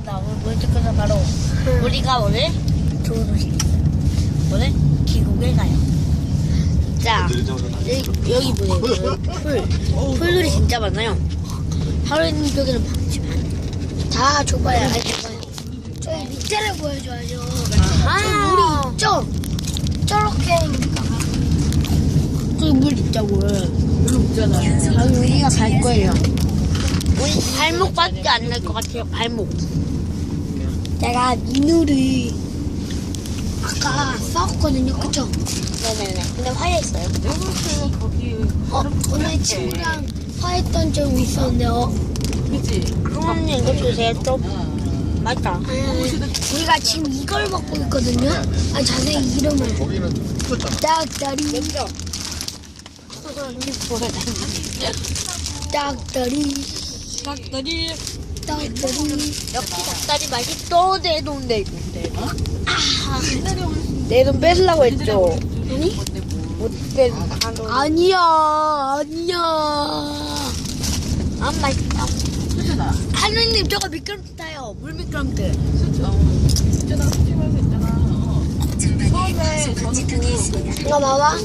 왔습니다. 오늘 찍고서 바로 우리가 오늘 좋은 소식 오늘 계곡에 가요. 자, 여기 보세요. 풀들이 진짜 많아요. 하루님 쪽에는 많지만 다 줘봐야 알겠어요. 저희 밑에를 보여줘야죠. 아하. 물이 있죠? 저렇게 저기 물 있자고요. 물 없잖아요. 자, 우리가 갈 거예요. 우리 발목밖에 안 날 것 같아요. 발목. 제가 민우를 아까 싸웠거든요. 그쵸? 네네네. 근데 화해했어요. 오늘 친구랑 화했던 적이 있었는데요. 형님 이거 주세요. 좀 맛있다. 우리가 지금 이걸 먹고 있거든요. 아, 자세히 이름을. 딱다리. 딱다리. 닭다리. 딱다리. 역시 닭다리 맛있어. 내 돈 내고. 내 돈 뺏으려고 했죠. 아니? 못된 단어. 아니야. 아니야. 아 맛있다. 하느님 저거 미끄럼틀 타요. 물 미끄럼틀. 이거 봐봐.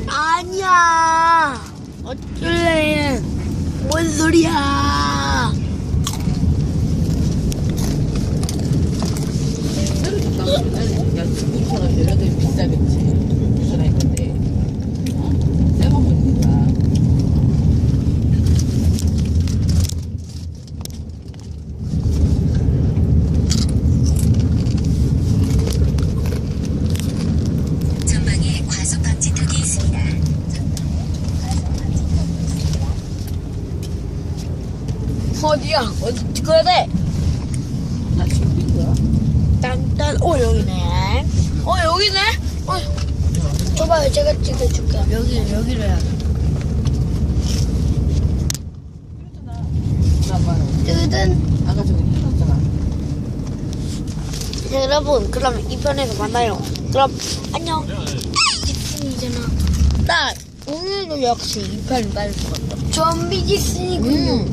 아니야. 어쩔래. 뭔 소리야. 야, 중국처럼 여자들이 비싸겠지. 비싸할 건데. 새거 보니까. 전방에 과속 방지턱이 있습니다. 어디야? 어디 찍어야 돼? 나 지금 뛴 거야? 딴딴. 여기네. 여기네. 줘봐요. 제가 찍어줄게요. 여기로 해야 돼. 뜨든. 아까 저기 해놨잖아. 자, 여러분, 그럼 2편에서 만나요. 그럼 안녕. 디슨이잖아. 나 오늘도 역시 2편 빠질 것 같다. 좀비 디슨이군요.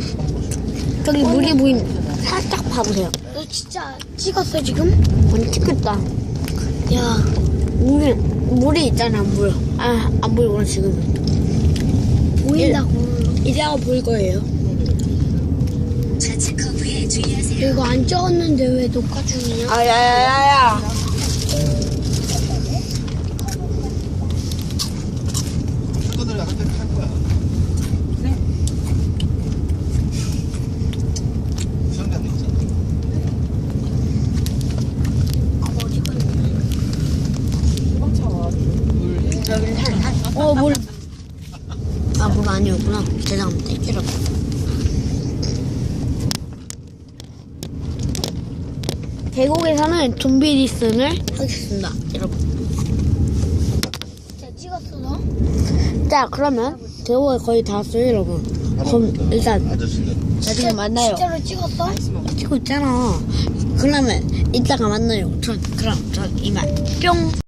저기 물이 보이면 살짝 봐보세요. 너 진짜 찍었어 지금? 안 찍겠다. 야, 물이 있잖아, 물. 아, 안 보이구나, 지금은. 보인다고. 이제 보일 거예요. 좌측 커브에 주의하세요. 이거 안 찍었는데 왜 녹화 중이냐? 아, 야야야야. 친구들 나갈 때는 할 거야. 수영장 있잖아. 어디 갔냐? 도망쳐. 여기는 물. 물. 아, 물 아니었구나. 죄송합니다. 이렇게. 계곡에서는 좀비 리슨을 하겠습니다, 여러분. 자, 찍었어 너? 자, 그러면 계곡에 거의 다 왔어요, 여러분. 그럼 일단 아저씨들. 나중에 만나요. 진짜로 찍었어? 찍고 있잖아. 그러면 이따가 만나요. 그럼 전 이만 뿅.